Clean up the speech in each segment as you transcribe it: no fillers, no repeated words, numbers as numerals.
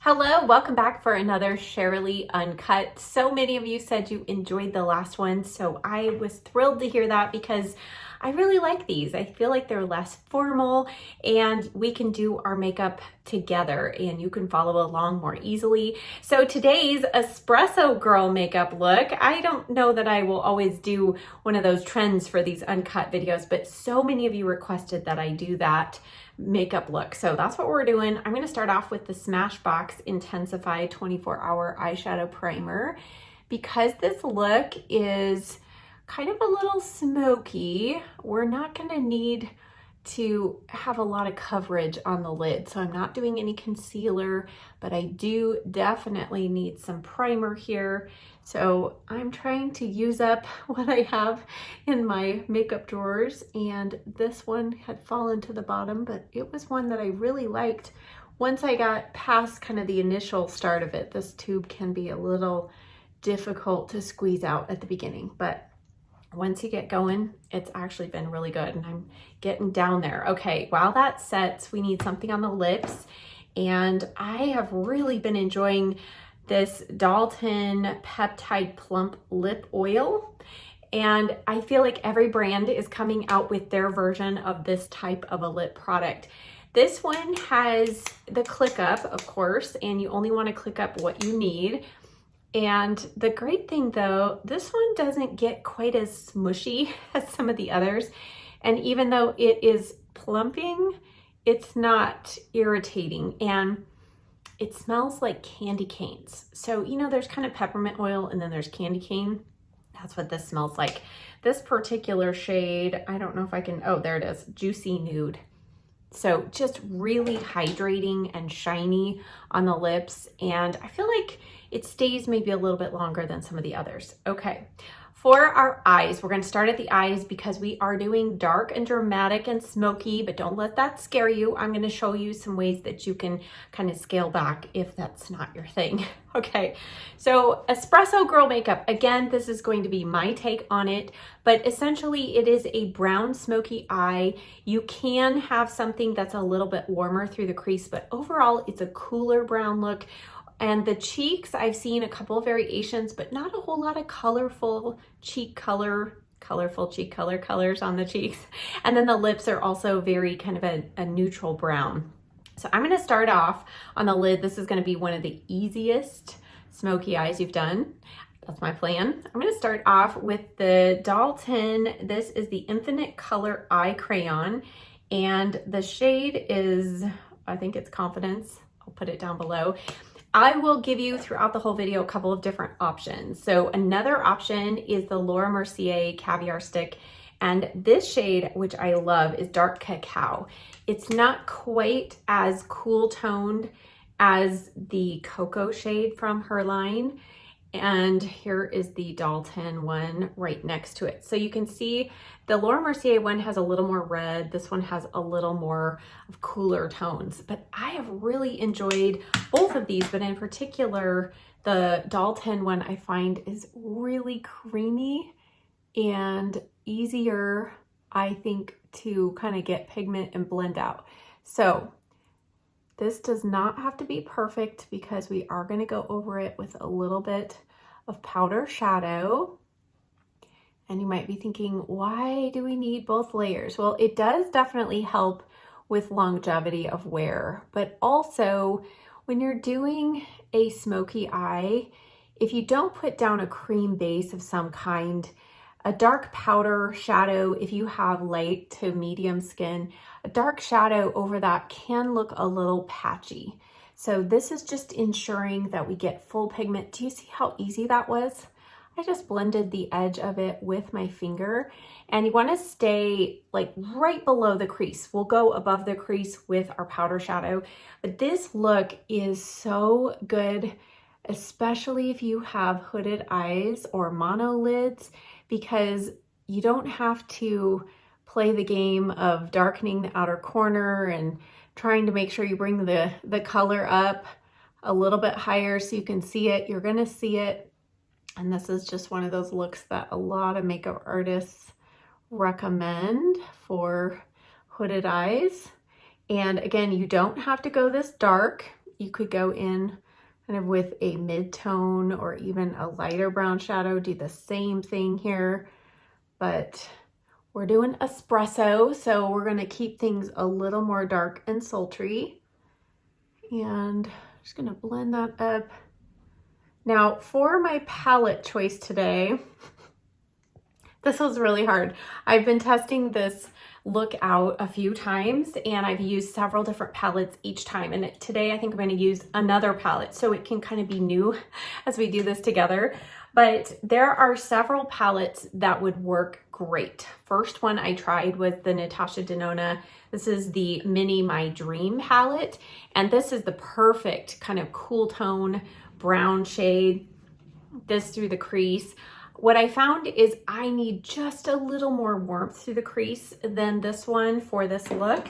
Hello, welcome back for another Sharalee Uncut. So many of you said you enjoyed the last one, so I was thrilled to hear that because I really like these. I feel like they're less formal and we can do our makeup together and you can follow along more easily. So today's Espresso Girl Makeup look, I don't know that I will always do one of those trends for these uncut videos, but so many of you requested that I do that makeup look. So that's what we're doing. I'm going to start off with the Smashbox Intensify 24-Hour Eyeshadow Primer. Because this look is kind of a little smoky, we're not going to need to have a lot of coverage on the lid. So I'm not doing any concealer, but I do definitely need some primer here. So I'm trying to use up what I have in my makeup drawers, and this one had fallen to the bottom, but it was one that I really liked. Once I got past kind of the initial start of it, this tube can be a little difficult to squeeze out at the beginning, but once you get going, it's actually been really good and I'm getting down there. Okay, while that sets, we need something on the lips, and I have really been enjoying this Dalton Peptide Plump Lip Oil. And I feel like every brand is coming out with their version of this type of a lip product. This one has the click up, of course, and you only want to click up what you need. And the great thing though, this one doesn't get quite as smushy as some of the others. And even though it is plumping, it's not irritating. And it smells like candy canes. So, you know, there's kind of peppermint oil and then there's candy cane. That's what this smells like. This particular shade, I don't know if I can, oh, there it is, Juicy Nude. So just really hydrating and shiny on the lips. And I feel like it stays maybe a little bit longer than some of the others. Okay, for our eyes, we're gonna start at the eyes because we are doing dark and dramatic and smoky, but don't let that scare you. I'm gonna show you some ways that you can kind of scale back if that's not your thing. Okay, so Espresso Girl Makeup, again, this is going to be my take on it, but essentially it is a brown smoky eye. You can have something that's a little bit warmer through the crease, but overall it's a cooler brown look. And the cheeks, I've seen a couple of variations, but not a whole lot of colorful cheek colors on the cheeks. And then the lips are also very kind of a neutral brown. So I'm gonna start off on the lid. This is gonna be one of the easiest smoky eyes you've done. That's my plan. I'm gonna start off with the Dalton. This is the Infinite Color Eye Crayon. And the shade is, I think it's Confidence. I'll put it down below. I will give you throughout the whole video a couple of different options. So another option is the Laura Mercier Caviar Stick. And this shade, which I love, is Dark Cacao. It's not quite as cool toned as the Cocoa shade from her line. And here is the Dalton one right next to it. So you can see the Laura Mercier one has a little more red. This one has a little more of cooler tones, but I have really enjoyed both of these, but in particular, the Dalton one I find is really creamy and easier, I think, to kind of get pigment and blend out. So this does not have to be perfect because we are going to go over it with a little bit of powder shadow. And you might be thinking, why do we need both layers? Well, it does definitely help with longevity of wear, but also when you're doing a smoky eye, if you don't put down a cream base of some kind, a dark powder shadow, if you have light to medium skin, a dark shadow over that can look a little patchy. So this is just ensuring that we get full pigment. Do you see how easy that was? I just blended the edge of it with my finger, and you want to stay like right below the crease. We'll go above the crease with our powder shadow, but this look is so good, especially if you have hooded eyes or monolids, because you don't have to play the game of darkening the outer corner and trying to make sure you bring the color up a little bit higher so you can see it. You're gonna see it. And this is just one of those looks that a lot of makeup artists recommend for hooded eyes. And again, you don't have to go this dark. You could go in kind of with a mid-tone or even a lighter brown shadow, do the same thing here, but we're doing espresso, so we're gonna keep things a little more dark and sultry. And I'm just gonna blend that up. Now for my palette choice today, this was really hard. I've been testing this look out a few times and I've used several different palettes each time. And today I think I'm going to use another palette so it can kind of be new as we do this together. But there are several palettes that would work great. First one I tried was the Natasha Denona. This is the Mini My Dream palette. And this is the perfect kind of cool tone brown shade. This through the crease. What I found is I need just a little more warmth through the crease than this one for this look.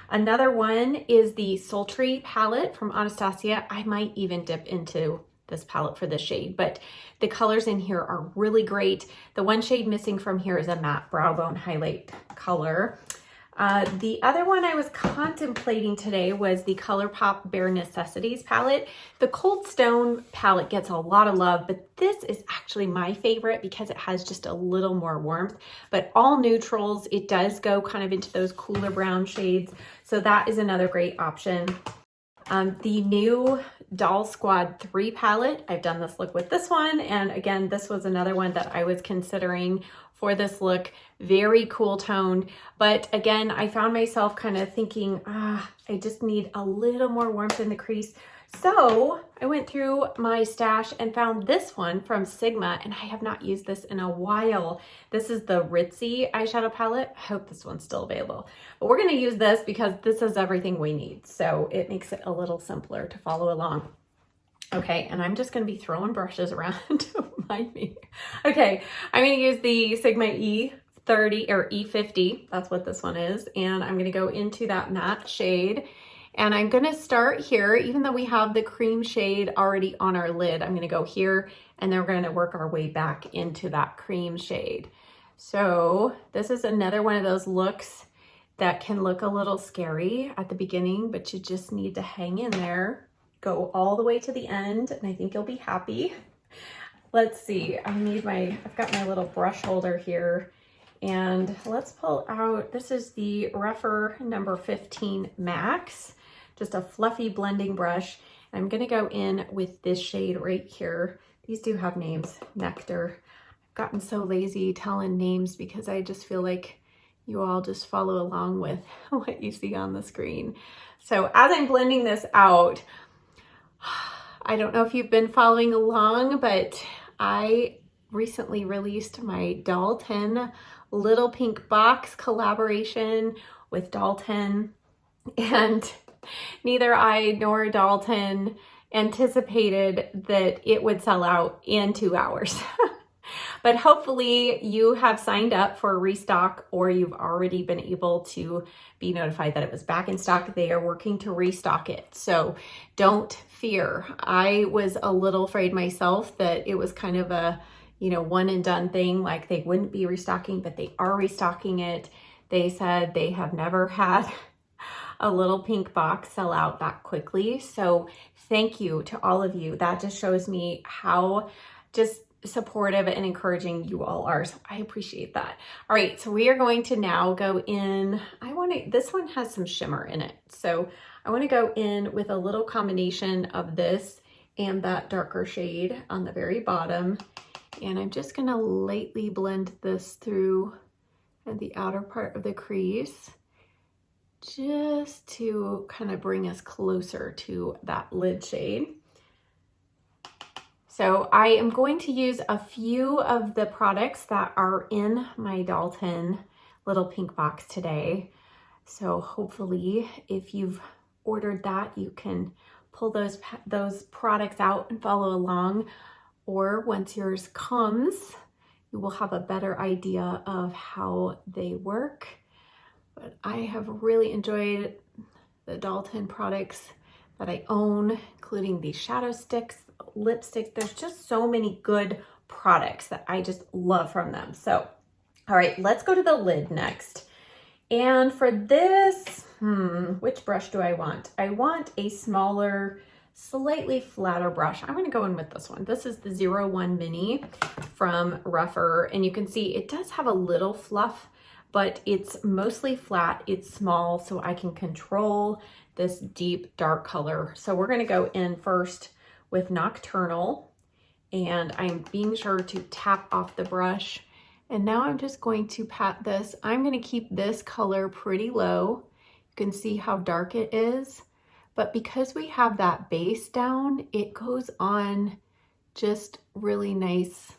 Another one is the Sultry palette from Anastasia. I might even dip into this palette for this shade, but the colors in here are really great. The one shade missing from here is a matte brow bone highlight color. The other one I was contemplating today was the ColourPop Bare Necessities palette. The Cold Stone palette gets a lot of love, but this is actually my favorite because it has just a little more warmth, but all neutrals. It does go kind of into those cooler brown shades. So that is another great option. The new Doll Squad 3 palette, I've done this look with this one. And again, this was another one that I was considering for this look. Very cool toned. But again, I found myself kind of thinking, I just need a little more warmth in the crease. So I went through my stash and found this one from Sigma, and I have not used this in a while. This is the Ritzy eyeshadow palette. I hope this one's still available. But we're going to use this because this is everything we need. So it makes it a little simpler to follow along. Okay, and I'm just going to be throwing brushes around. Don't mind me. Okay, I'm going to use the Sigma E30 or E50. That's what this one is. And I'm going to go into that matte shade. And I'm going to start here, even though we have the cream shade already on our lid. I'm going to go here, and then we're going to work our way back into that cream shade. So this is another one of those looks that can look a little scary at the beginning, but you just need to hang in there. Go all the way to the end, and I think you'll be happy. Let's see, I've got my little brush holder here, and let's pull out, this is the Rephr number 15 Max, just a fluffy blending brush. I'm gonna go in with this shade right here. These do have names, Nectar. I've gotten so lazy telling names because I just feel like you all just follow along with what you see on the screen. So as I'm blending this out, I don't know if you've been following along, but I recently released my Dalton Little Pink Box collaboration with Dalton, and neither I nor Dalton anticipated that it would sell out in 2 hours. But hopefully you have signed up for a restock, or you've already been able to be notified that it was back in stock. They are working to restock it. So don't fear. I was a little afraid myself that it was kind of a, one and done thing, like they wouldn't be restocking, but they are restocking it. They said they have never had a little pink box sell out that quickly. So thank you to all of you. That just shows me how just supportive and encouraging you all are. So I appreciate that. All right, so we are going to now go in. This one has some shimmer in it. So I want to go in with a little combination of this and that darker shade on the very bottom. And I'm just going to lightly blend this through at the outer part of the crease, just to kind of bring us closer to that lid shade. So I am going to use a few of the products that are in my Dalton Little Pink Box today. So hopefully if you've ordered that, you can pull those products out and follow along. Or once yours comes, you will have a better idea of how they work. But I have really enjoyed the Dalton products that I own, including these shadow sticks, lipsticks. There's just so many good products that I just love from them. So, all right, let's go to the lid next. And for this, which brush do I want? I want a smaller slightly flatter brush. I'm gonna go in with this one. This is the 01 Mini from Rougher, and you can see it does have a little fluff, but it's mostly flat, it's small, so I can control this deep dark color. So we're gonna go in first with Nocturnal, and I'm being sure to tap off the brush. And now I'm just going to pat this. I'm gonna keep this color pretty low. You can see how dark it is. But because we have that base down, it goes on just really nice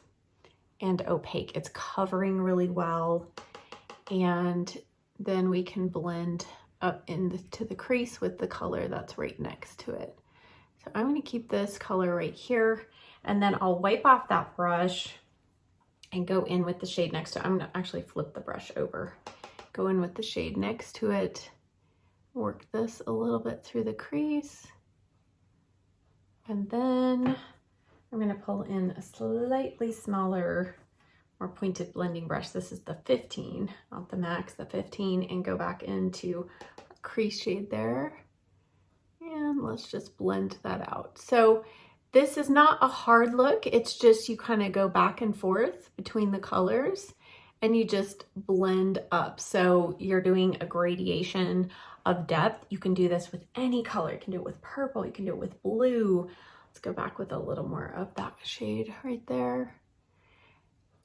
and opaque. It's covering really well. And then we can blend up into the crease with the color that's right next to it. So I'm gonna keep this color right here, and then I'll wipe off that brush and go in with the shade next to it. I'm gonna actually flip the brush over. Go in with the shade next to it. Work this a little bit through the crease. And then I'm gonna pull in a slightly smaller, more pointed blending brush. This is the 15, not the max, the 15, and go back into a crease shade there. And let's just blend that out. So this is not a hard look. It's just you kind of go back and forth between the colors and you just blend up. So you're doing a gradation of depth. You can do this with any color. You can do it with purple, you can do it with blue. Let's go back with a little more of that shade right there.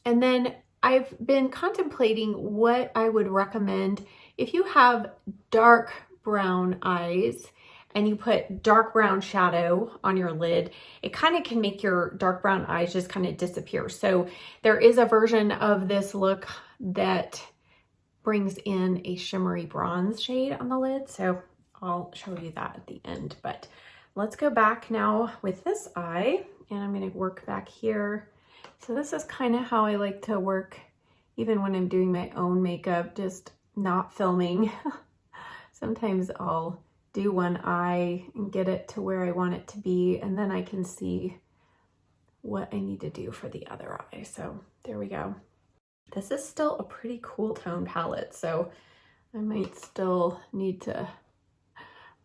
And then I've been contemplating what I would recommend if you have dark brown eyes and you put dark brown shadow on your lid. It kind of can make your dark brown eyes just kind of disappear. So there is a version of this look that brings in a shimmery bronze shade on the lid. So I'll show you that at the end, but let's go back now with this eye, and I'm gonna work back here. So this is kind of how I like to work even when I'm doing my own makeup, just not filming. Sometimes I'll do one eye and get it to where I want it to be, and then I can see what I need to do for the other eye. So there we go. This is still a pretty cool tone palette, so I might still need to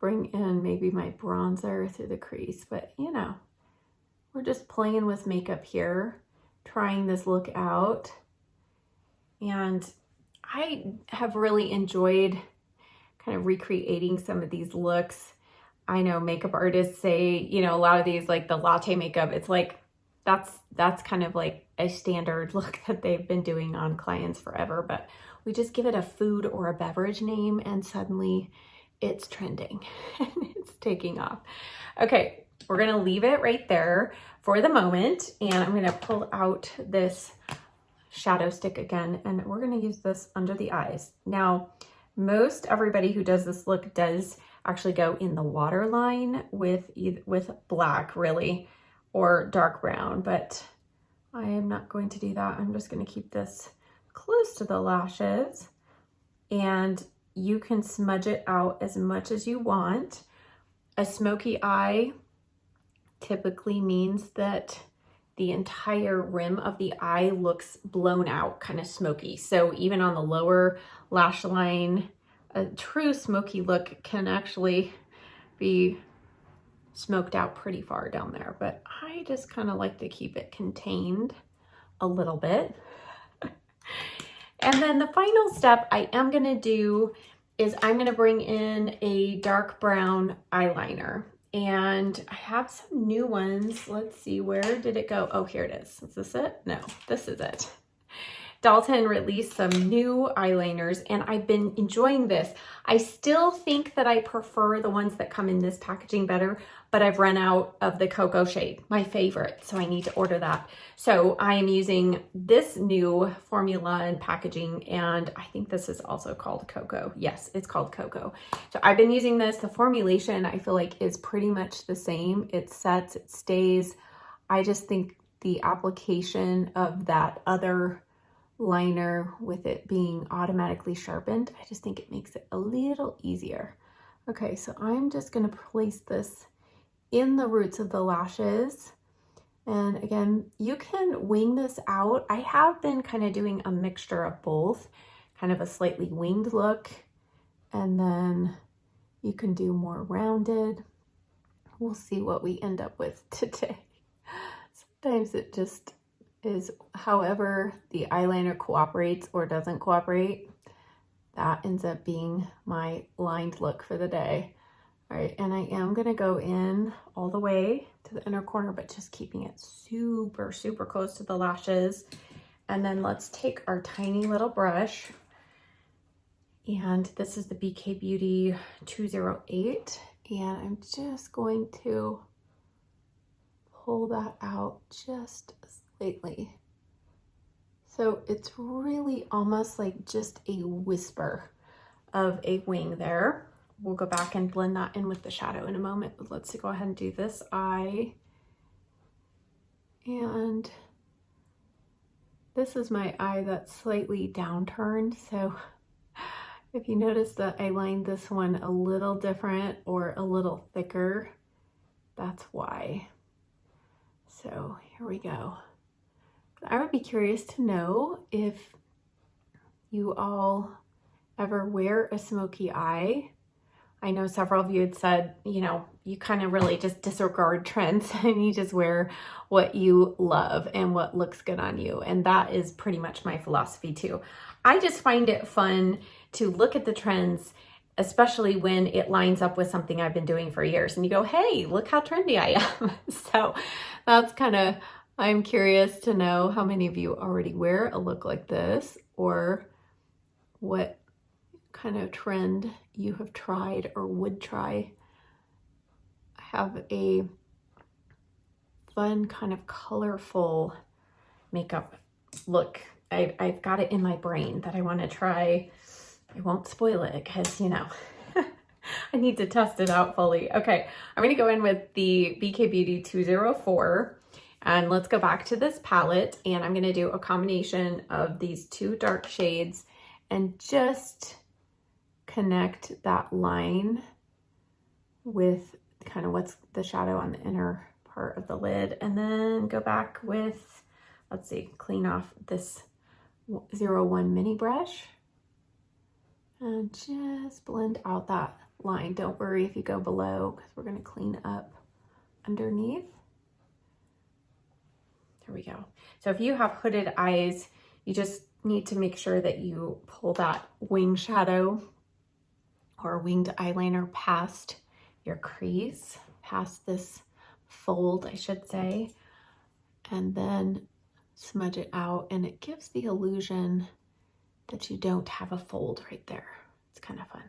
bring in maybe my bronzer through the crease, but you know, we're just playing with makeup here, trying this look out. And I have really enjoyed kind of recreating some of these looks. I know makeup artists say, you know, a lot of these, like the latte makeup, it's like, that's kind of like a standard look that they've been doing on clients forever, but we just give it a food or a beverage name and suddenly it's trending and it's taking off. Okay, we're gonna leave it right there for the moment, and I'm gonna pull out this shadow stick again, and we're gonna use this under the eyes. Now, most everybody who does this look does actually go in the waterline with black, really, or dark brown, but I am not going to do that. I'm just going to keep this close to the lashes, and you can smudge it out as much as you want. A smoky eye typically means that the entire rim of the eye looks blown out, kind of smoky. So even on the lower lash line, a true smoky look can actually be smoked out pretty far down there, but I just kind of like to keep it contained a little bit. And then the final step I am going to do is I'm going to bring in a dark brown eyeliner, and I have some new ones. Let's see, where did it go? Oh, here it is. Is this it? No, this is it. Dalton released some new eyeliners, and I've been enjoying this. I still think that I prefer the ones that come in this packaging better, but I've run out of the cocoa shade, my favorite, so I need to order that. So I am using this new formula and packaging, and I think this is also called cocoa. Yes, it's called cocoa. So I've been using this. The formulation I feel like is pretty much the same. It sets, it stays. I just think the application of that other liner with it being automatically sharpened, I just think it makes it a little easier. Okay, so I'm just going to place this in the roots of the lashes. And again, you can wing this out. I have been kind of doing a mixture of both, kind of a slightly winged look, and then you can do more rounded we'll see what we end up with today. Sometimes it just is however the eyeliner cooperates or doesn't cooperate. That ends up being my lined look for the day. All right, and I am gonna go in all the way to the inner corner, but just keeping it super, super close to the lashes. And then let's take our tiny little brush. And this is the BK Beauty 208. And I'm just going to pull that out just slightly. So it's really almost like just a whisper of a wing there. We'll go back and blend that in with the shadow in a moment, but let's go ahead and do this eye. And this is my eye that's slightly downturned. So if you notice that I lined this one a little different or a little thicker, that's why. So here we go. I would be curious to know if you all ever wear a smoky eye. I know several of you had said, you know, you kind of really just disregard trends and you just wear what you love and what looks good on you. And that is pretty much my philosophy too. I just find it fun to look at the trends, especially when it lines up with something I've been doing for years. And you go, hey, look how trendy I am. So that's kind of, I'm curious to know how many of you already wear a look like this, or what kind of trend you have tried or would try. I have a fun kind of colorful makeup look. I've got it in my brain that I want to try. I won't spoil it because, you know, I need to test it out fully. Okay, I'm going to go in with the BK Beauty 204. And let's go back to this palette, and I'm going to do a combination of these two dark shades and just connect that line with kind of what's the shadow on the inner part of the lid, and then go back with, let's see, clean off this 01 mini brush and just blend out that line. Don't worry if you go below, because we're going to clean up underneath. There we go. So if you have hooded eyes, you just need to make sure that you pull that wing shadow or winged eyeliner past your crease, past this fold, I should say, and then smudge it out, and it gives the illusion that you don't have a fold right there. It's kind of fun.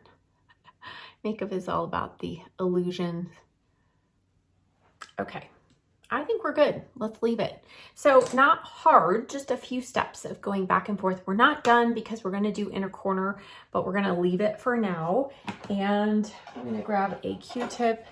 Makeup is all about the illusions. Okay. I think we're good. Let's leave it. So not hard, just a few steps of going back and forth. We're not done because we're going to do inner corner, but we're going to leave it for now. And I'm going to grab a Q-tip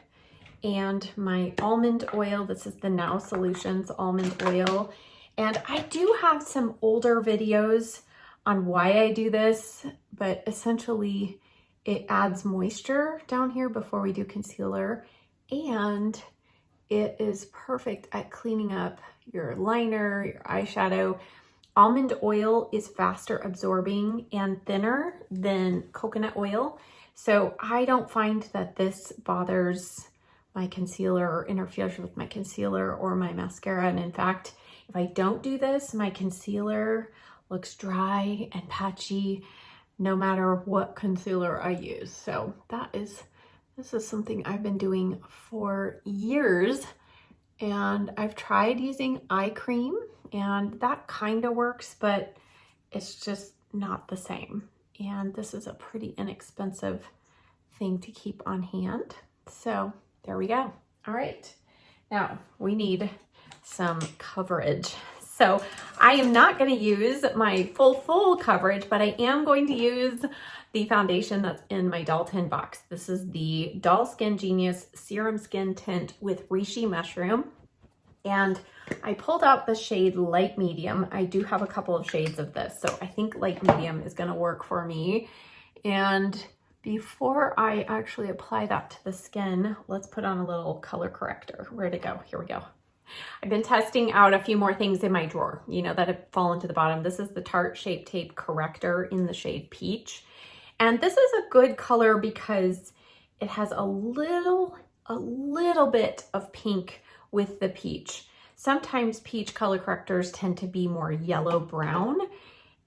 and my almond oil. This is the Now Solutions almond oil. And I do have some older videos on why I do this, but essentially it adds moisture down here before we do concealer, and it is perfect at cleaning up your liner, your eyeshadow. Almond oil is faster absorbing and thinner than coconut oil. So I don't find that this bothers my concealer or interferes with my concealer or my mascara. And in fact, if I don't do this, my concealer looks dry and patchy no matter what concealer I use. So this is something I've been doing for years, and I've tried using eye cream, and that kind of works, but it's just not the same. And this is a pretty inexpensive thing to keep on hand. So there we go. All right, now we need some coverage. So I am not going to use my full coverage, but I am going to use the foundation that's in my Doll Tin box. This is the Doll Skin Genius Serum Skin Tint with Reishi Mushroom. And I pulled out the shade Light Medium. I do have a couple of shades of this, so I think Light Medium is going to work for me. And before I actually apply that to the skin, let's put on a little color corrector. Where'd it go? Here we go. I've been testing out a few more things in my drawer, you know, that have fallen to the bottom. This is the Tarte Shape Tape Corrector in the shade Peach. And this is a good color because it has a little a little bit of pink with the peach. Sometimes peach color correctors tend to be more yellow brown,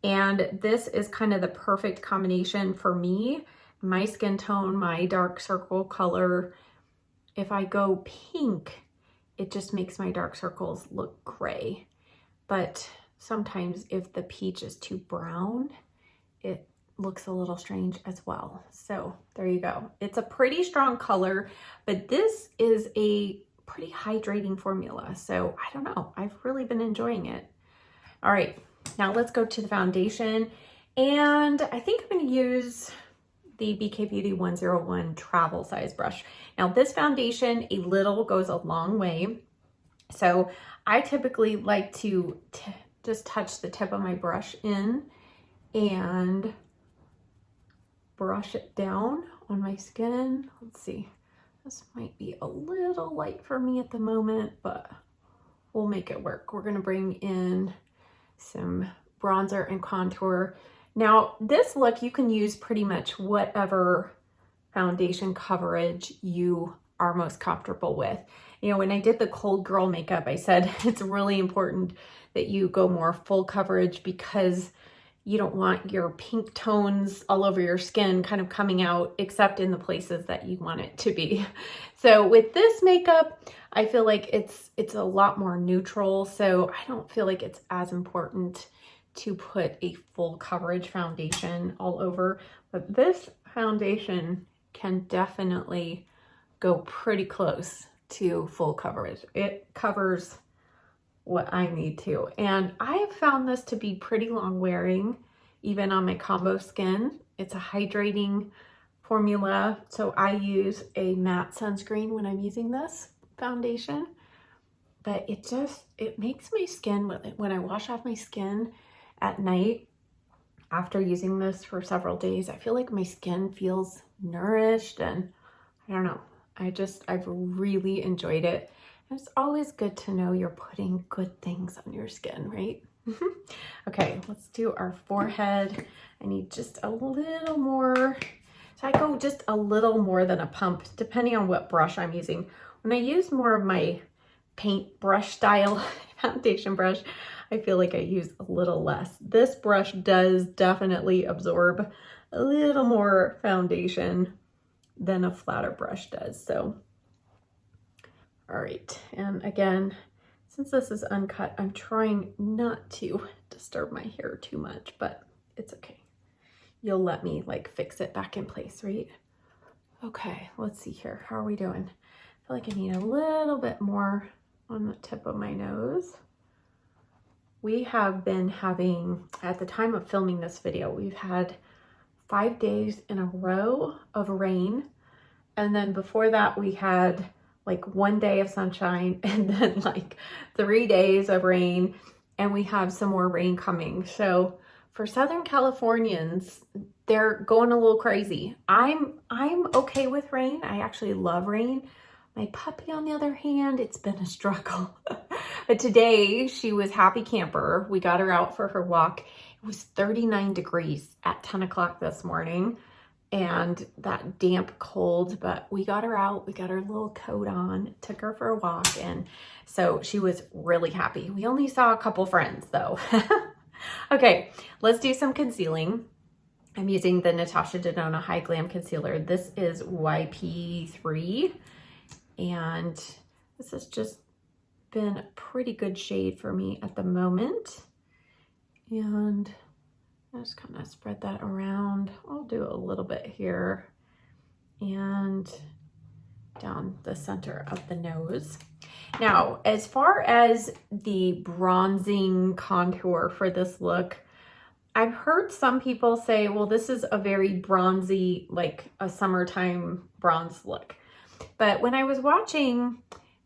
and this is kind of the perfect combination for me. My skin tone, my dark circle color. If I go pink, it just makes my dark circles look gray. But sometimes if the peach is too brown, it looks a little strange as well. So there you go. It's a pretty strong color, but this is a pretty hydrating formula. So I don't know, I've really been enjoying it. All right, now let's go to the foundation. And I think I'm gonna use the BK Beauty 101 travel size brush. Now this foundation, a little goes a long way. So I typically like to just touch the tip of my brush in and brush it down on my skin. Let's see, this might be a little light for me at the moment, but we'll make it work. We're gonna bring in some bronzer and contour. Now this look, you can use pretty much whatever foundation coverage you are most comfortable with. You know, when I did the Cold Girl Makeup, I said it's really important that you go more full coverage because you don't want your pink tones all over your skin kind of coming out, except in the places that you want it to be. So with this makeup, I feel like it's a lot more neutral. So I don't feel like it's as important to put a full coverage foundation all over. But this foundation can definitely go pretty close to full coverage. It covers what I need to. And I have found this to be pretty long wearing, even on my combo skin. It's a hydrating formula. So I use a matte sunscreen when I'm using this foundation, but it makes my skin, when I wash off my skin at night after using this for several days, I feel like my skin feels nourished, and I don't know. I've really enjoyed it. It's always good to know you're putting good things on your skin, right? Okay, let's do our forehead. I need just a little more. So I go just a little more than a pump, depending on what brush I'm using. When I use more of my paint brush style foundation brush, I feel like I use a little less. This brush does definitely absorb a little more foundation than a flatter brush does. So, all right. And again, since this is uncut, I'm trying not to disturb my hair too much, but it's okay. You'll let me like fix it back in place, right? Okay, let's see here. How are we doing? I feel like I need a little bit more on the tip of my nose. We have been having, at the time of filming this video, we've had 5 days in a row of rain. And then before that, we had like 1 day of sunshine and then like 3 days of rain. And we have some more rain coming. So for Southern Californians, they're going a little crazy. I'm okay with rain. I actually love rain. My puppy, on the other hand, it's been a struggle. But today she was happy camper. We got her out for her walk. It was 39 degrees at 10 o'clock this morning and that damp cold, but we got her out. We got her little coat on, took her for a walk. And so she was really happy. We only saw a couple friends though. Okay, let's do some concealing. I'm using the Natasha Denona High Glam Concealer. This is YP3. And this has just been a pretty good shade for me at the moment. And I just kind of spread that around. I'll do a little bit here and down the center of the nose. Now, as far as the bronzing contour for this look, I've heard some people say, well, this is a very bronzy, like a summertime bronze look. But when I was watching,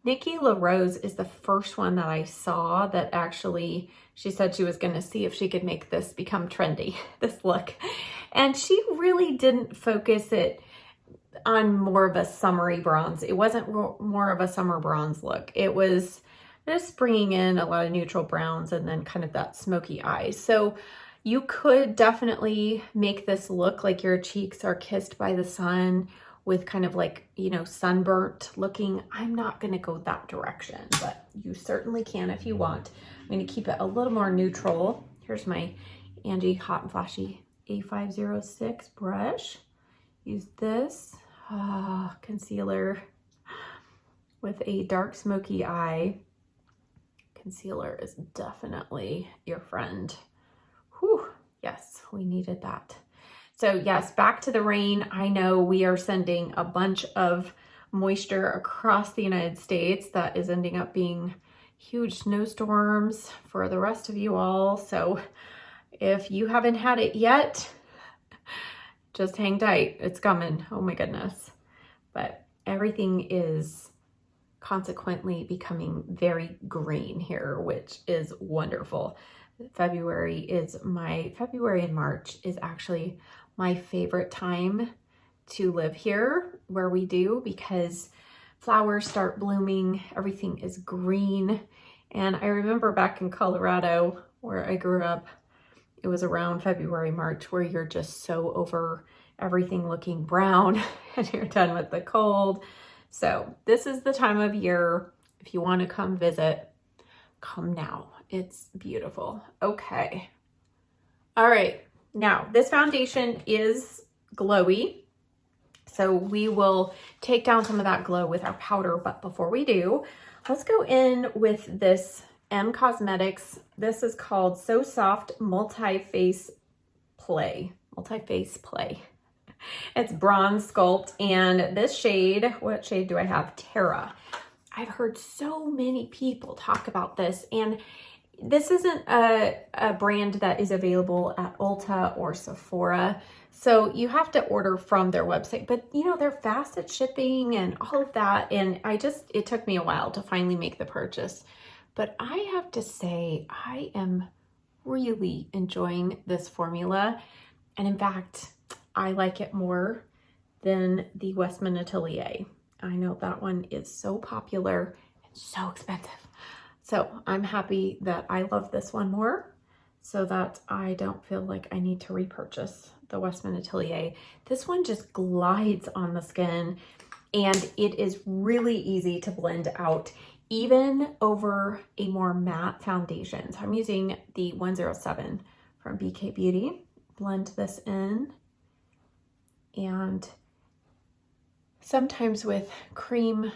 Nikki LaRose is the first one that I saw that actually, she said she was going to see if she could make this become trendy, this look. And she really didn't focus it on more of a summery bronze. It wasn't more of a summer bronze look. It was just bringing in a lot of neutral browns and then kind of that smoky eye. So you could definitely make this look like your cheeks are kissed by the sun, with kind of like, you know, sunburnt looking, I'm not gonna go that direction, but you certainly can if you want. I'm gonna keep it a little more neutral. Here's my Angie Hot and Flashy A506 brush. Use this concealer with a dark smoky eye. Concealer is definitely your friend. Whew, yes, we needed that. So yes, back to the rain. I know we are sending a bunch of moisture across the United States that is ending up being huge snowstorms for the rest of you all. So if you haven't had it yet, just hang tight. It's coming. Oh my goodness. But everything is consequently becoming very green here, which is wonderful. February and March is actually my favorite time to live here where we do, because flowers start blooming, everything is green. And I remember back in Colorado where I grew up, it was around February, March, where you're just so over everything looking brown and you're done with the cold. So this is the time of year, if you want to come visit, come now. It's beautiful. Okay. All right. Now this foundation is glowy, so we will take down some of that glow with our powder. But before we do, let's go in with this M Cosmetics. This is called So Soft Multi-Face Play. It's Bronze Sculpt, and this shade, what shade do I have? Terra. I've heard so many people talk about this, and this isn't a brand that is available at Ulta or Sephora, so you have to order from their website. But you know, they're fast at shipping and all of that, and it took me a while to finally make the purchase. But I have to say, I am really enjoying this formula, and in fact, I like it more than the Westman Atelier. I know that one is so popular and so expensive. So I'm happy that I love this one more, so that I don't feel like I need to repurchase the Westman Atelier. This one just glides on the skin, and it is really easy to blend out, even over a more matte foundation. So I'm using the 107 from BK Beauty. Blend this in, and sometimes with cream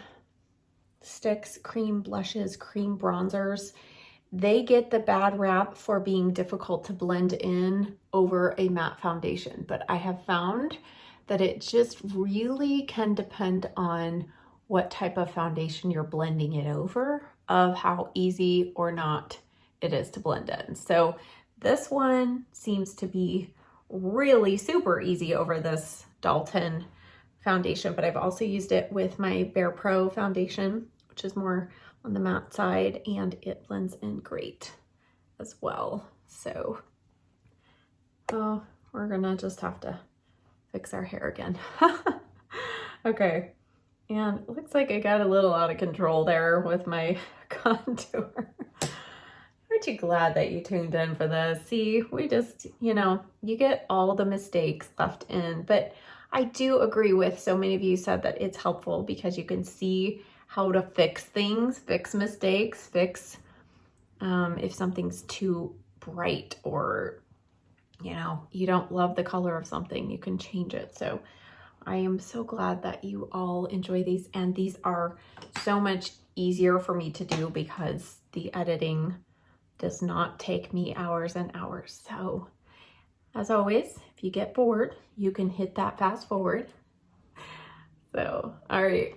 sticks, cream blushes, cream bronzers, they get the bad rap for being difficult to blend in over a matte foundation. But I have found that it just really can depend on what type of foundation you're blending it over, of how easy or not it is to blend in. So this one seems to be really super easy over this Dalton foundation, but I've also used it with my Bare Pro foundation, which is more on the matte side, and it blends in great as well. So, oh, we're gonna just have to fix our hair again. Okay, and it looks like I got a little out of control there with my contour. Aren't you glad that you tuned in for this? See, we just, you know, you get all the mistakes left in, but I do agree with so many of you said that it's helpful because you can see how to fix things, fix mistakes, fix if something's too bright, or, you know, you don't love the color of something, you can change it. So I am so glad that you all enjoy these, and these are so much easier for me to do because the editing does not take me hours and hours. So as always, if you get bored, you can hit that fast forward. So, all right.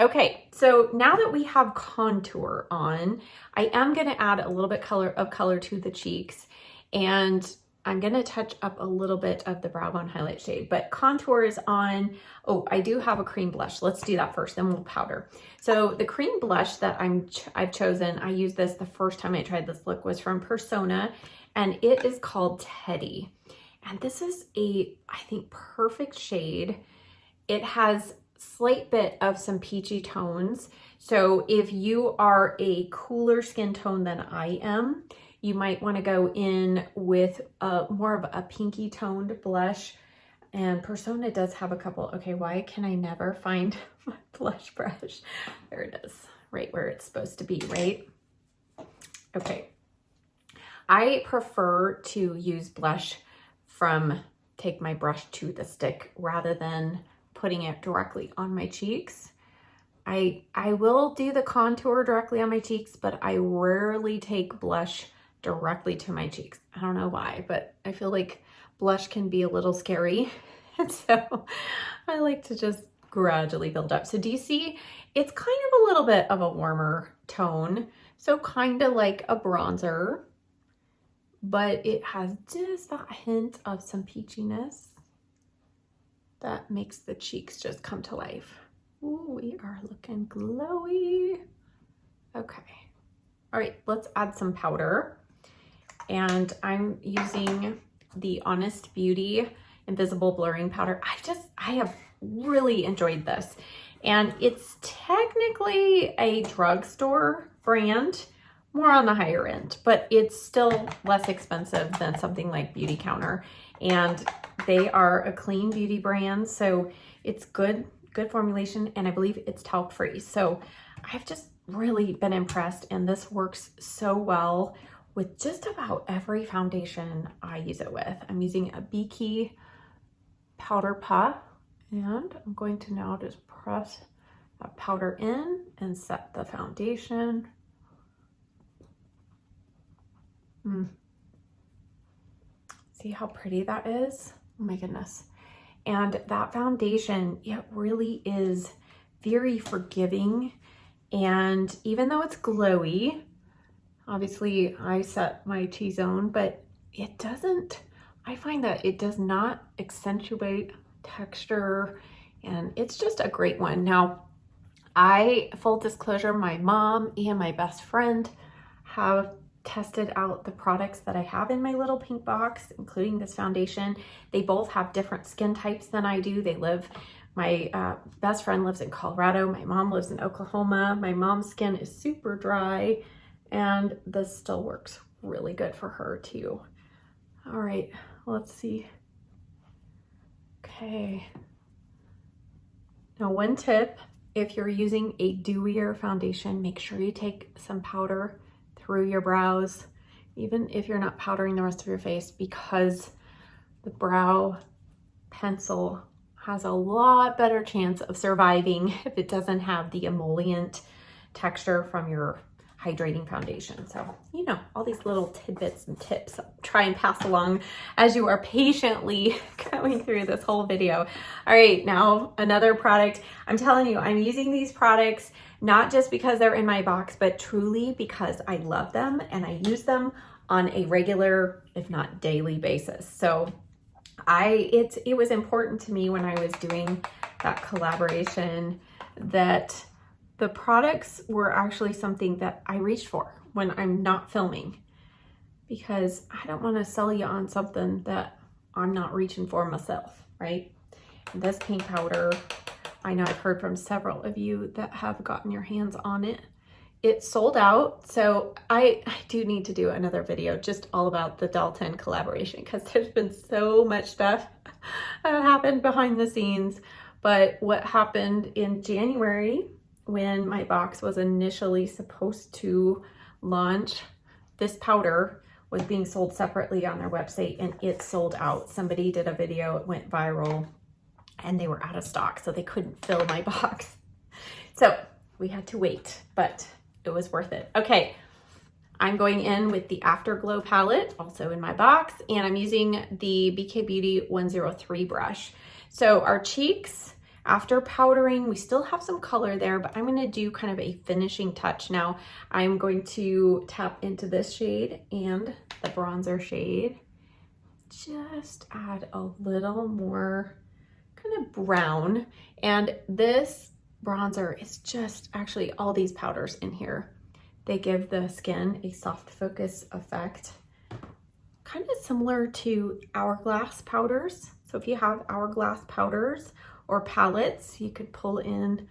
Okay, so now that we have contour on, I am gonna add a little bit of color to the cheeks, and I'm gonna touch up a little bit of the brow bone highlight shade, but contour is on. Oh, I do have a cream blush. Let's do that first, then we'll powder. So the cream blush that I've chosen, I used this the first time I tried this look, was from Persona, and it is called Teddy. And this is a, I think, perfect shade. It has slight bit of some peachy tones. So if you are a cooler skin tone than I am, you might want to go in with more of a pinky toned blush. And Persona does have a couple. Okay, why can I never find my blush brush? There it is, right where it's supposed to be, right? Okay. I prefer to use blush take my brush to the stick rather than putting it directly on my cheeks. I will do the contour directly on my cheeks, but I rarely take blush directly to my cheeks. I don't know why, but I feel like blush can be a little scary. And so I like to just gradually build up. So do you see, it's kind of a little bit of a warmer tone. So kind of like a bronzer, but it has just that hint of some peachiness that makes the cheeks just come to life. Ooh, we are looking glowy. Okay. All right, let's add some powder. And I'm using the Honest Beauty Invisible Blurring Powder. I have really enjoyed this. And it's technically a drugstore brand, more on the higher end, but it's still less expensive than something like Beauty Counter. And they are a clean beauty brand, so it's good formulation, and I believe it's talc free. So I've just really been impressed, and this works so well with just about every foundation I use it with. I'm using a Beaky powder puff, and I'm going to now just press that powder in and set the foundation. See how pretty that is? Oh my goodness. And that foundation, it really is very forgiving. And even though it's glowy, obviously I set my T-zone, but it doesn't, I find that it does not accentuate texture, and it's just a great one. Now, full disclosure, my mom and my best friend have tested out the products that I have in my little pink box, including this foundation. They both have different skin types than I do. My best friend lives in Colorado. My mom lives in Oklahoma. My mom's skin is super dry, and this still works really good for her too. All right, let's see. Okay. Now, one tip, if you're using a dewier foundation, make sure you take some powder through your brows, even if you're not powdering the rest of your face, because the brow pencil has a lot better chance of surviving if it doesn't have the emollient texture from your hydrating foundation. So, you know, all these little tidbits and tips I'll try and pass along as you are patiently going through this whole video. All right, now another product. I'm telling you, I'm using these products not just because they're in my box, but truly because I love them and I use them on a regular, if not daily basis. So it was important to me when I was doing that collaboration that the products were actually something that I reached for when I'm not filming, because I don't want to sell you on something that I'm not reaching for myself, right? This pink powder, I know I've heard from several of you that have gotten your hands on it. It sold out, so I do need to do another video just all about the Dalton collaboration, because there's been so much stuff that happened behind the scenes. But what happened in January, when my box was initially supposed to launch, this powder was being sold separately on their website, and it sold out. Somebody did a video, it went viral, and they were out of stock, so they couldn't fill my box. So we had to wait, but it was worth it. Okay, I'm going in with the Afterglow palette, also in my box, and I'm using the BK Beauty 103 brush. So our cheeks, after powdering, we still have some color there, but I'm gonna do kind of a finishing touch now. I'm going to tap into this shade and the bronzer shade. Just add a little more kind of brown. And this bronzer is just actually all these powders in here. They give the skin a soft focus effect, kind of similar to Hourglass powders. So if you have Hourglass powders or palettes, you could pull in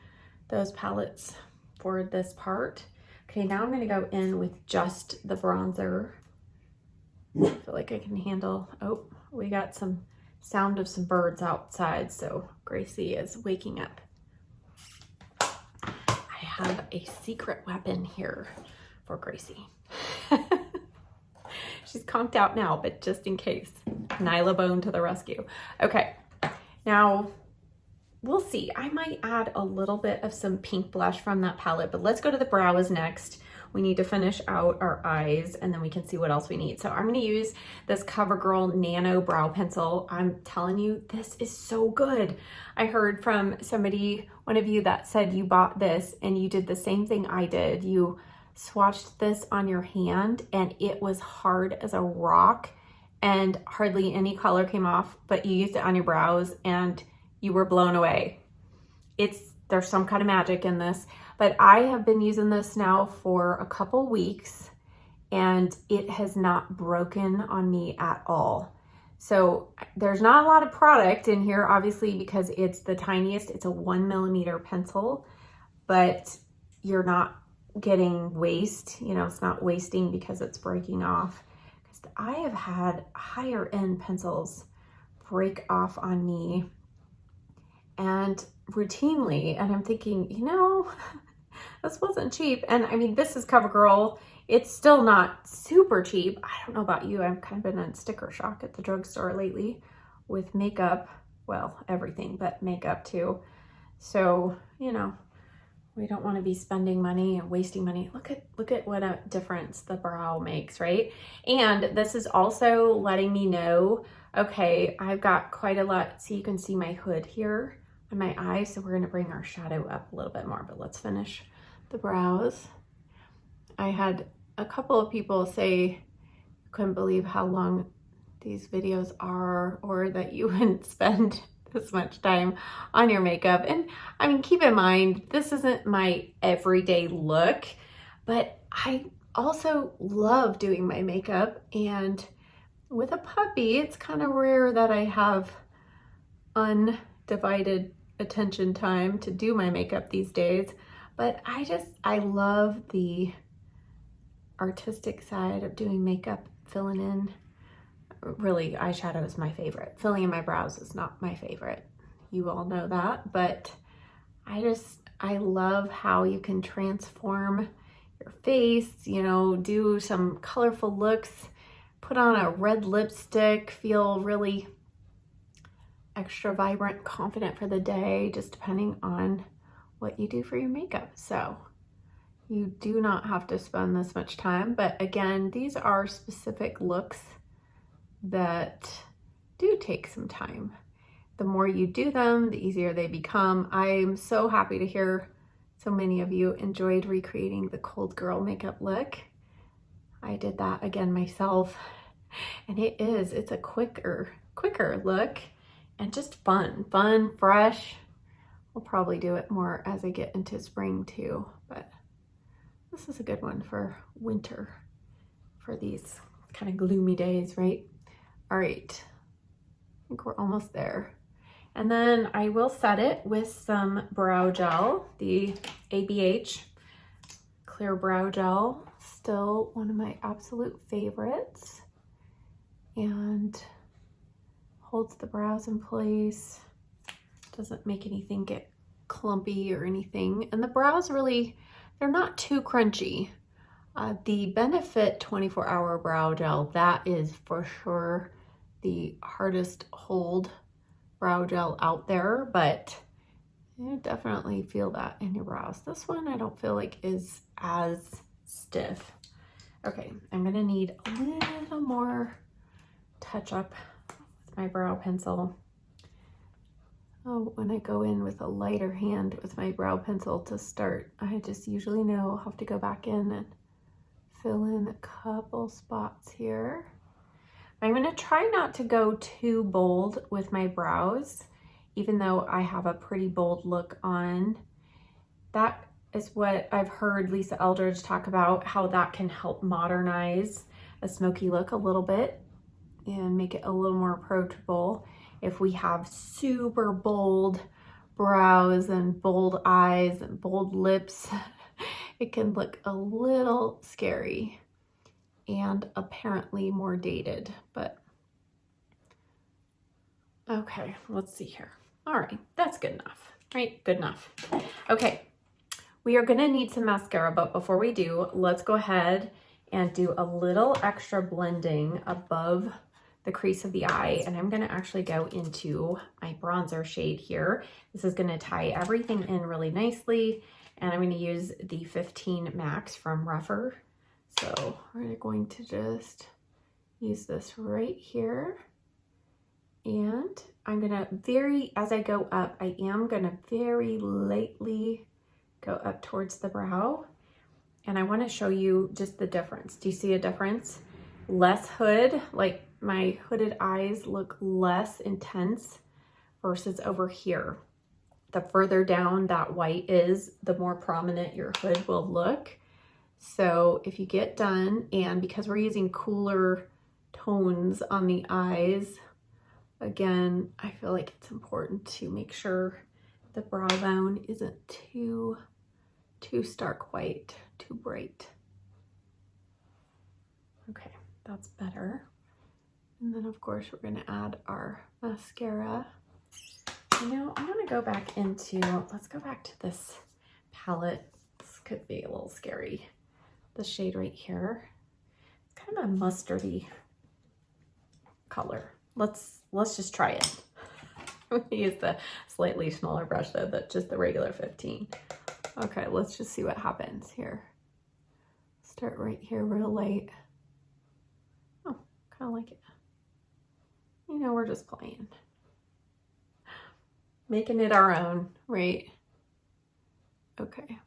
those palettes for this part. Okay, now I'm gonna go in with just the bronzer. I feel like I can handle, oh, we got some sound of some birds outside, so Gracie is waking up. I have a secret weapon here for Gracie. She's conked out now, but just in case. Nyla Bone to the rescue. Okay, now we'll see. I might add a little bit of some pink blush from that palette, but let's go to the brows next. We need to finish out our eyes and then we can see what else we need. So I'm gonna use this CoverGirl Nano Brow Pencil. I'm telling you, this is so good. I heard from somebody, one of you, that said you bought this and you did the same thing I did. You swatched this on your hand and it was hard as a rock and hardly any color came off, but you used it on your brows and you were blown away. There's some kind of magic in this. But I have been using this now for a couple weeks and it has not broken on me at all. So there's not a lot of product in here, obviously, because it's the tiniest. It's a 1 millimeter pencil, but you're not getting waste. You know, it's not wasting because it's breaking off. Because I have had higher end pencils break off on me and routinely, and I'm thinking, you know, this wasn't cheap. And I mean, this is CoverGirl. It's still not super cheap. I don't know about you. I've kind of been in sticker shock at the drugstore lately with makeup. Well, everything, but makeup too. So, you know, we don't want to be spending money and wasting money. Look at what a difference the brow makes, right? And this is also letting me know, okay, I've got quite a lot. So you can see my hood here on my eye. So we're going to bring our shadow up a little bit more, but let's finish the brows. I had a couple of people say couldn't believe how long these videos are, or that you wouldn't spend this much time on your makeup. And I mean, keep in mind, this isn't my everyday look, but I also love doing my makeup. And with a puppy, it's kind of rare that I have undivided attention time to do my makeup these days. But I love the artistic side of doing makeup, filling in. Really, eyeshadow is my favorite. Filling in my brows is not my favorite. You all know that, but I love how you can transform your face, you know, do some colorful looks, put on a red lipstick, feel really extra vibrant, confident for the day, just depending on what you do for your makeup. So you do not have to spend this much time, but again, these are specific looks that do take some time. The more you do them, the easier they become. I'm so happy to hear so many of you enjoyed recreating the Cold Girl makeup look. I did that again myself, and it's a quicker look and just fun, fresh. We'll probably do it more as I get into spring too, but this is a good one for winter, for these kind of gloomy days, right? All right, I think we're almost there. And then I will set it with some brow gel, the ABH Clear Brow Gel, still one of my absolute favorites, and holds the brows in place, doesn't make anything get clumpy or anything. And the brows really, they're not too crunchy. The Benefit 24-Hour Brow Gel, that is for sure the hardest hold brow gel out there, but you definitely feel that in your brows. This one I don't feel like is as stiff. Okay, I'm gonna need a little more touch up with my brow pencil. Oh, when I go in with a lighter hand with my brow pencil to start, I just usually know I'll have to go back in and fill in a couple spots here. I'm gonna try not to go too bold with my brows, even though I have a pretty bold look on. That is what I've heard Lisa Eldridge talk about, how that can help modernize a smoky look a little bit and make it a little more approachable. If we have super bold brows and bold eyes and bold lips, it can look a little scary and apparently more dated, but Okay, let's see here. All right, that's good enough, right? Good enough. Okay, we are gonna need some mascara, but before we do, let's go ahead and do a little extra blending above the crease of the eye. And I'm gonna actually go into my bronzer shade here. This is gonna tie everything in really nicely. And I'm gonna use the 15 Max from Rougher. So we're going to just use this right here. And I'm gonna as I go up, I am gonna very lightly go up towards the brow. And I wanna show you just the difference. Do you see a difference? Less hood, like my hooded eyes look less intense versus over here. The further down that white is, the more prominent your hood will look. So if you get done, and because we're using cooler tones on the eyes, again, I feel like it's important to make sure the brow bone isn't too stark white, too bright. Okay, that's better. And then of course we're gonna add our mascara. Now I'm gonna go back into, let's go back to this palette. This could be a little scary. The shade right here, it's kind of a mustardy color. Let's just try it. I'm gonna use the slightly smaller brush though, that's just the regular 15. Okay, let's just see what happens here. Start right here real light. Oh, kind of like it. You know, we're just playing. Making it our own, right? Okay,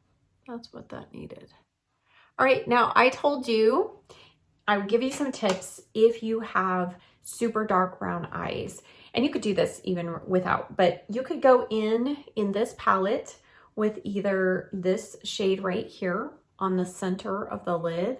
that's what that needed. All right, now I told you I would give you some tips if you have super dark brown eyes. And you could do this even without, but you could go in this palette with either this shade right here on the center of the lid,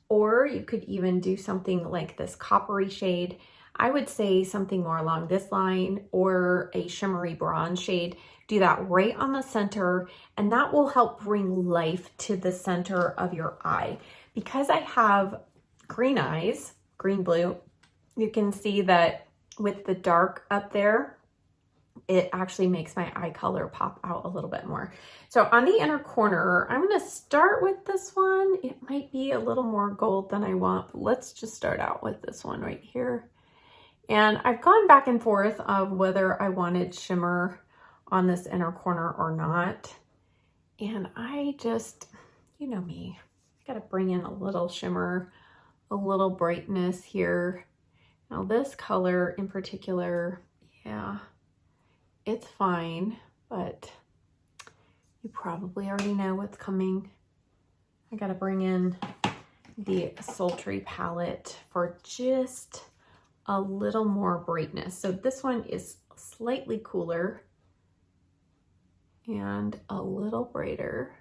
or you could even do something like this coppery shade. I would say something more along this line, or a shimmery bronze shade. Do that right on the center, and that will help bring life to the center of your eye. Because I have green eyes, green blue, you can see that with the dark up there, it actually makes my eye color pop out a little bit more. So on the inner corner, I'm gonna start with this one. It might be a little more gold than I want, but let's just start out with this one right here. And I've gone back and forth of whether I wanted shimmer on this inner corner or not. And I just, you know me, I gotta bring in a little shimmer, a little brightness here. Now this color in particular, yeah, it's fine, but you probably already know what's coming. I gotta bring in the Sultry palette for just a little more brightness. So this one is slightly cooler and a little brighter.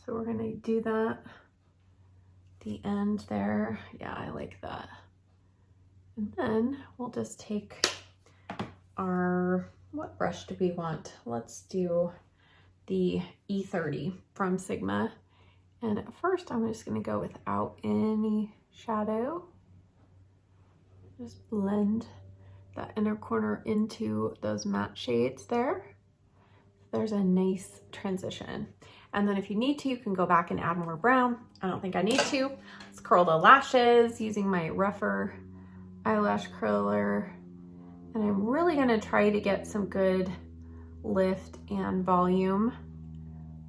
So we're gonna do that. The end there, yeah, I like that. And then we'll just take our, what brush do we want? Let's do the E30 from Sigma. And at first I'm just gonna go without any shadow. Just blend that inner corner into those matte shades there. There's a nice transition. And then if you need to, you can go back and add more brown. I don't think I need to. Let's curl the lashes using my Rougher eyelash curler. And I'm really gonna try to get some good lift and volume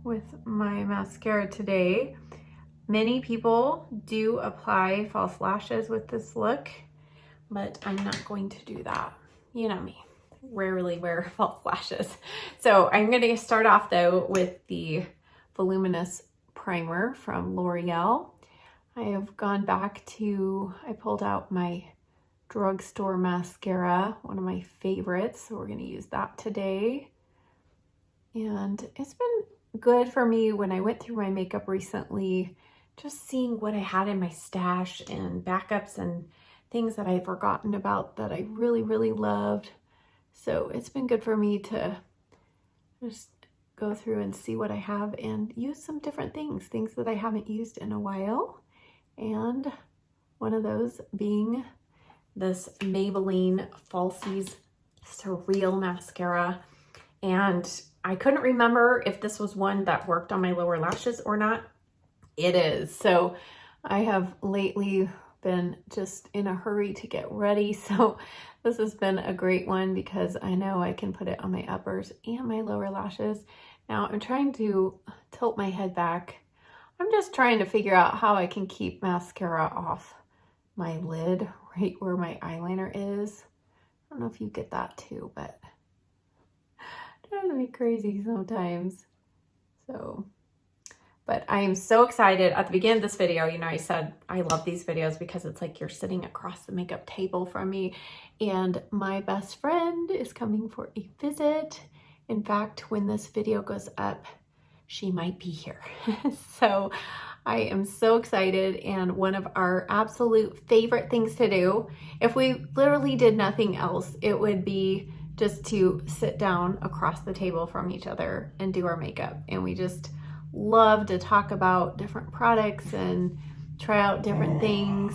with my mascara today. Many people do apply false lashes with this look, but I'm not going to do that. You know me, rarely wear false lashes. So I'm gonna start off though with the Voluminous Primer from L'Oreal. I have gone back to, I pulled out my drugstore mascara, one of my favorites. So we're gonna use that today. And it's been good for me when I went through my makeup recently, just seeing what I had in my stash and backups and things that I had forgotten about that I really, really loved. So it's been good for me to just go through and see what I have and use some different things that I haven't used in a while. And one of those being this Maybelline Falsies Surreal Mascara. And I couldn't remember if this was one that worked on my lower lashes or not. It is. So I have lately been just in a hurry to get ready. So this has been a great one because I know I can put it on my uppers and my lower lashes. Now I'm trying to tilt my head back. I'm just trying to figure out how I can keep mascara off my lid right where my eyeliner is. I don't know if you get that too, but it drives me crazy sometimes. So, but I am so excited. At the beginning of this video, you know, I said I love these videos because it's like you're sitting across the makeup table from me, and my best friend is coming for a visit. In fact, when this video goes up, she might be here. So I am so excited, and one of our absolute favorite things to do, if we literally did nothing else, it would be just to sit down across the table from each other and do our makeup. And we just love to talk about different products and try out different things.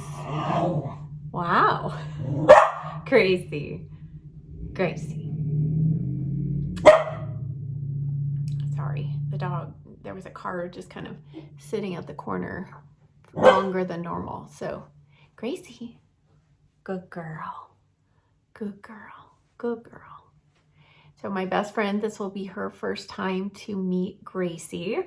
Wow. Crazy. Gracie. Sorry, the dog, there was a car just kind of sitting at the corner longer than normal. So, Gracie, good girl, good girl, good girl. So my best friend, this will be her first time to meet Gracie,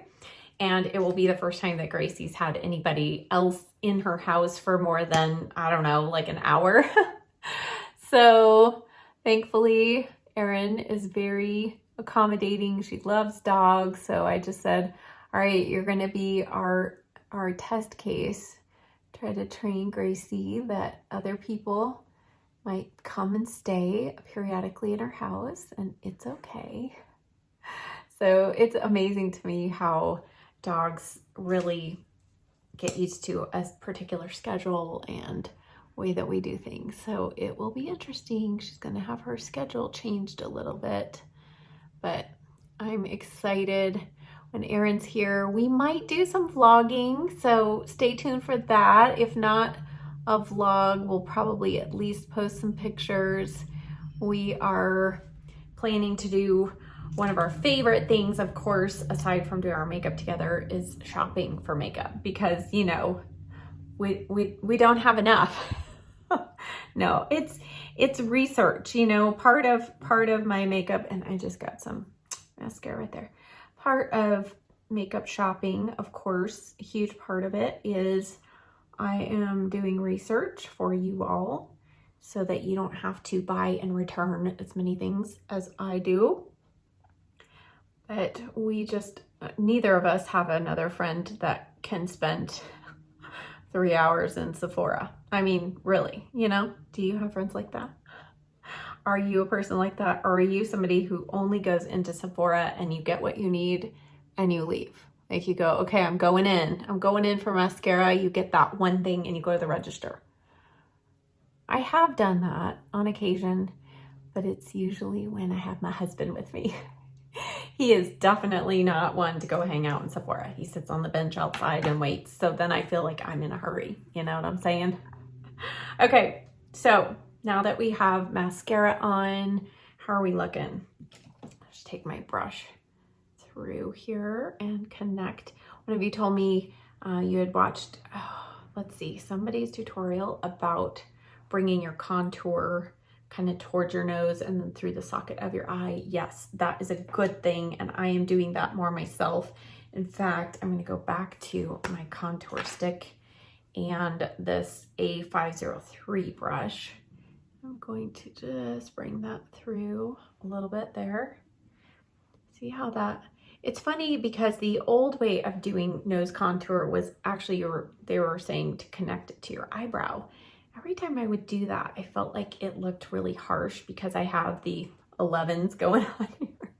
and it will be the first time that Gracie's had anybody else in her house for more than, I don't know, like an hour. So thankfully, Erin is very accommodating. She loves dogs. So I just said, all right, you're going to be our test case. Try to train Gracie that other people might come and stay periodically in our house, and it's okay. So it's amazing to me how dogs really get used to a particular schedule and way that we do things. So it will be interesting. She's going to have her schedule changed a little bit, but I'm excited. When Erin's here, we might do some vlogging, so stay tuned for that. If not a vlog, we'll probably at least post some pictures. We are planning to do one of our favorite things, of course, aside from doing our makeup together, is shopping for makeup, because, you know, we don't have enough. No, it's research, you know, part of my makeup, and I just got some mascara right there. Part of makeup shopping, of course, a huge part of it is I am doing research for you all so that you don't have to buy and return as many things as I do. But we just, neither of us have another friend that can spend 3 hours in Sephora. I mean, really, you know, do you have friends like that? Are you a person like that? Or are you somebody who only goes into Sephora and you get what you need and you leave? Like you go, okay, I'm going in for mascara. You get that one thing and you go to the register. I have done that on occasion, but it's usually when I have my husband with me. He is definitely not one to go hang out in Sephora. He sits on the bench outside and waits. So then I feel like I'm in a hurry. You know what I'm saying? Okay, so now that we have mascara on, how are we looking? Just take my brush through here and connect. One of you told me you had watched, let's see, somebody's tutorial about bringing your contour kind of towards your nose and then through the socket of your eye. Yes, that is a good thing, and I am doing that more myself. In fact, I'm going to go back to my contour stick and this A503 brush. I'm going to just bring that through a little bit there. See how that, it's funny because the old way of doing nose contour was actually they were saying to connect it to your eyebrow. Every time I would do that, I felt like it looked really harsh because I have the 11s going on here.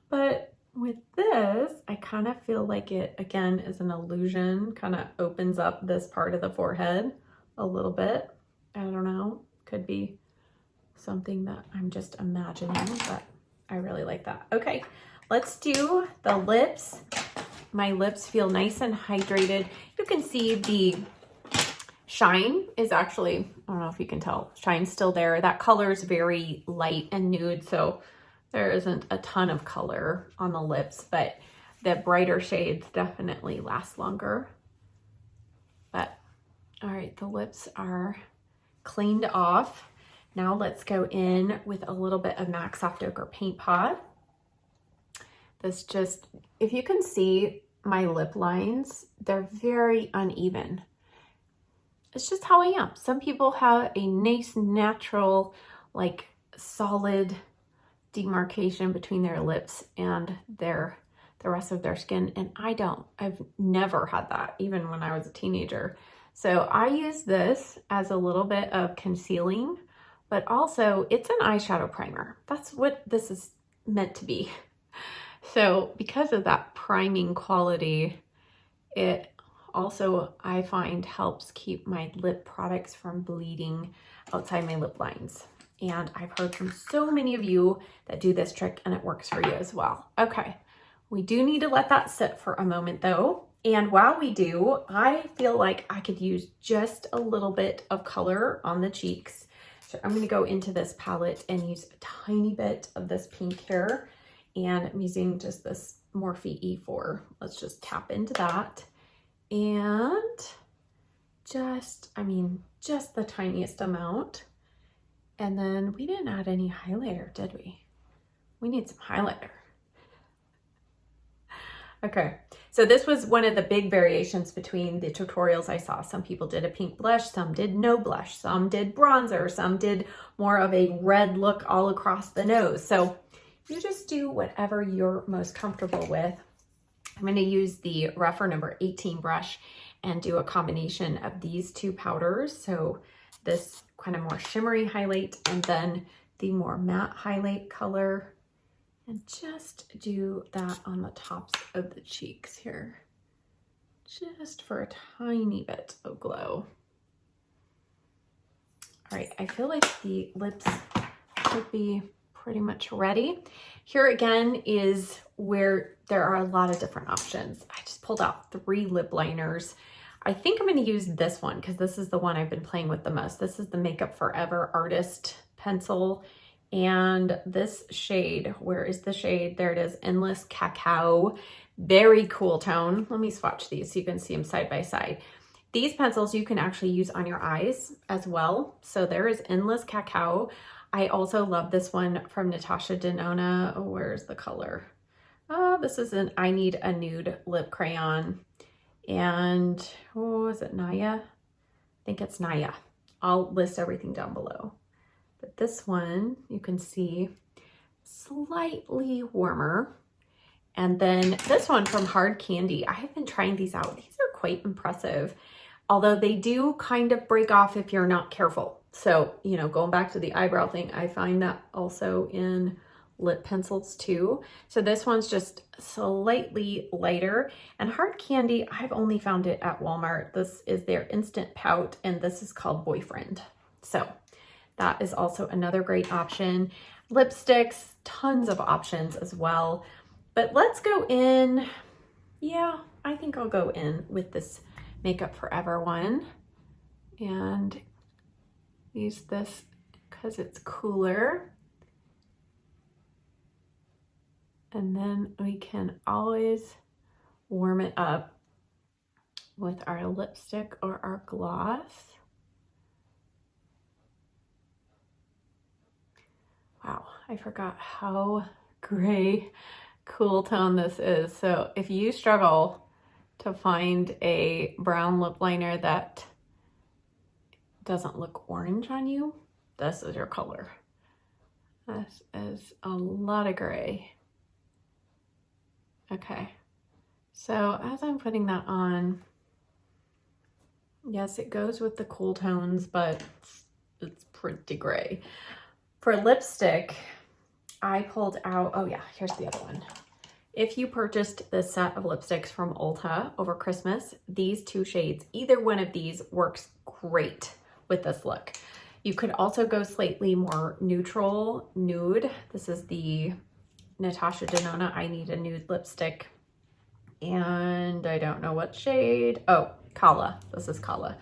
But with this, I kind of feel like it, again, is an illusion, kind of opens up this part of the forehead a little bit. I don't know, could be something that I'm just imagining, but I really like that. Okay, let's do the lips. My lips feel nice and hydrated. You can see the shine is actually, I don't know if you can tell, shine's still there. That color is very light and nude, so there isn't a ton of color on the lips, but the brighter shades definitely last longer. But all right, the lips are cleaned off. Now let's go in with a little bit of MAC Soft Ochre Paint Pot. This just, if you can see my lip lines, they're very uneven. It's just how I am. Some people have a nice, natural, like solid demarcation between their lips and the rest of their skin, and I don't. I've never had that, even when I was a teenager. So I use this as a little bit of concealing, but also it's an eyeshadow primer. That's what this is meant to be. So because of that priming quality, it also, I find, helps keep my lip products from bleeding outside my lip lines. And I've heard from so many of you that do this trick and it works for you as well. Okay, we do need to let that sit for a moment though. And while we do, I feel like I could use just a little bit of color on the cheeks. So I'm gonna go into this palette and use a tiny bit of this pink here. And I'm using just this Morphe E4. Let's just tap into that. And just, I mean, just the tiniest amount. And then we didn't add any highlighter, did we? We need some highlighter. Okay, so this was one of the big variations between the tutorials I saw. Some people did a pink blush, some did no blush, some did bronzer, some did more of a red look all across the nose. So you just do whatever you're most comfortable with. I'm going to use the rougher number 18 brush and do a combination of these two powders. So this kind of more shimmery highlight and then the more matte highlight color, and just do that on the tops of the cheeks here, just for a tiny bit of glow. All right, I feel like the lips should be pretty much ready. Here again is where there are a lot of different options. I just pulled out 3 lip liners. I think I'm going to use this one because this is the one I've been playing with the most. This is the Makeup Forever Artist Pencil. And this shade, where is the shade? There it is, Endless Cacao. Very cool tone. Let me swatch these so you can see them side by side. These pencils you can actually use on your eyes as well. So there is Endless Cacao. I also love this one from Natasha Denona. Oh, where's the color? Oh, this is an I Need a Nude lip crayon. And, oh, is it Naya? I think it's Naya. I'll list everything down below. But this one, you can see, slightly warmer. And then this one from Hard Candy. I have been trying these out. These are quite impressive, although they do kind of break off if you're not careful. So, you know, going back to the eyebrow thing, I find that also in lip pencils too. So this one's just slightly lighter. And Hard Candy, I've only found it at Walmart. This is their Instant Pout, and this is called Boyfriend. So that is also another great option. Lipsticks, tons of options as well. But let's go in. Yeah, I think I'll go in with this Makeup Forever one and use this because it's cooler. And then we can always warm it up with our lipstick or our gloss. Wow, I forgot how gray cool tone this is. So if you struggle to find a brown lip liner that doesn't look orange on you, this is your color. This is a lot of gray. Okay, so as I'm putting that on, yes, it goes with the cool tones, but it's pretty gray. For lipstick, I pulled out, oh yeah, here's the other one. If you purchased this set of lipsticks from Ulta over Christmas, these 2 shades, either one of these works great with this look. You could also go slightly more neutral nude. This is the Natasha Denona I Need a Nude lipstick. And I don't know what shade. Oh, Kala. This is Kala.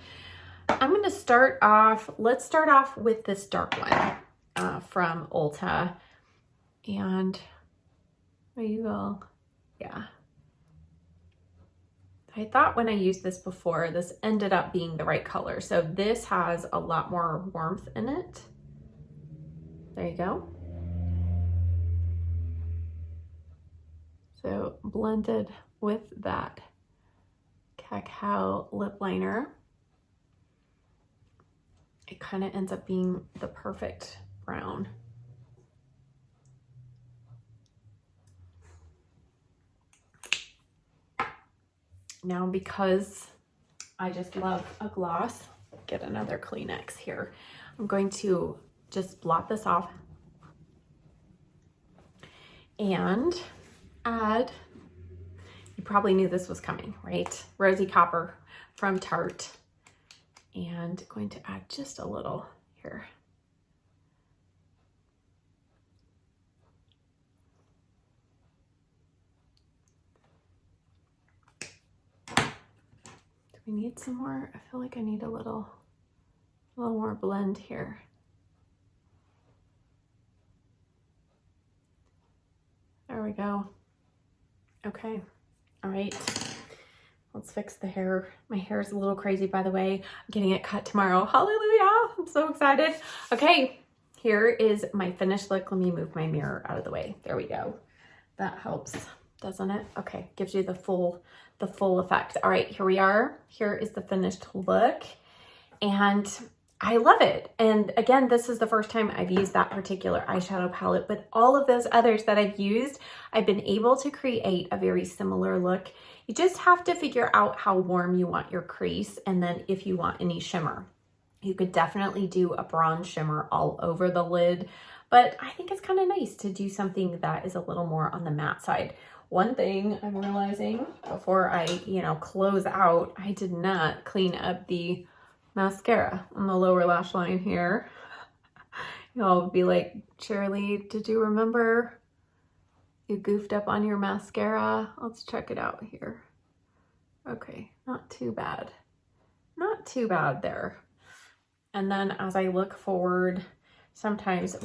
I'm going to start off, let's start off with this dark one from Ulta. And there you go. Yeah. I thought when I used this before, this ended up being the right color. So this has a lot more warmth in it. There you go. So blended with that cacao lip liner, it kind of ends up being the perfect brown. Now, because I just love a gloss, get another Kleenex here. I'm going to just blot this off and add, you probably knew this was coming, right? Rosy Copper from Tarte. And going to add just a little here. Do we need some more? I feel like I need a little more blend here. There we go. Okay, all right. Let's fix the hair. My hair is a little crazy, by the way. I'm getting it cut tomorrow. Hallelujah, I'm so excited. Okay, here is my finished look. Let me move my mirror out of the way. There we go. That helps, doesn't it? Okay, gives you the full effect. All right, here we are. Here is the finished look. And I love it. And again, this is the first time I've used that particular eyeshadow palette, but all of those others that I've used, I've been able to create a very similar look. You just have to figure out how warm you want your crease, and then if you want any shimmer. You could definitely do a bronze shimmer all over the lid, but I think it's kind of nice to do something that is a little more on the matte side. One thing I'm realizing before I, close out, I did not clean up the mascara on the lower lash line here. Y'all would be like, Sharalee, did you remember you goofed up on your mascara? Let's check it out here. Okay, not too bad. Not too bad there. And then as I look forward, sometimes,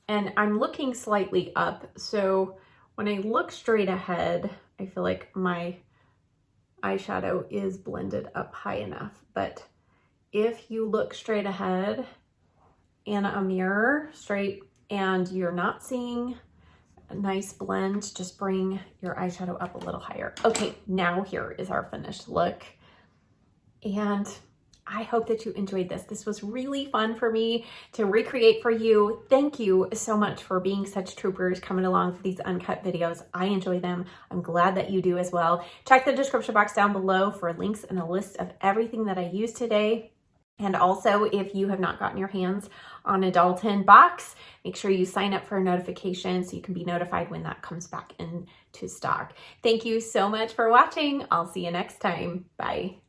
and I'm looking slightly up. So when I look straight ahead, I feel like my eyeshadow is blended up high enough. But if you look straight ahead in a mirror straight and you're not seeing a nice blend, just bring your eyeshadow up a little higher. Okay, now here is our finished look. And I hope that you enjoyed this. This was really fun for me to recreate for you. Thank you so much for being such troopers coming along for these uncut videos. I enjoy them. I'm glad that you do as well. Check the description box down below for links and a list of everything that I used today. And also, if you have not gotten your hands on a Dalton box, make sure you sign up for a notification so you can be notified when that comes back into stock. Thank you so much for watching. I'll see you next time. Bye.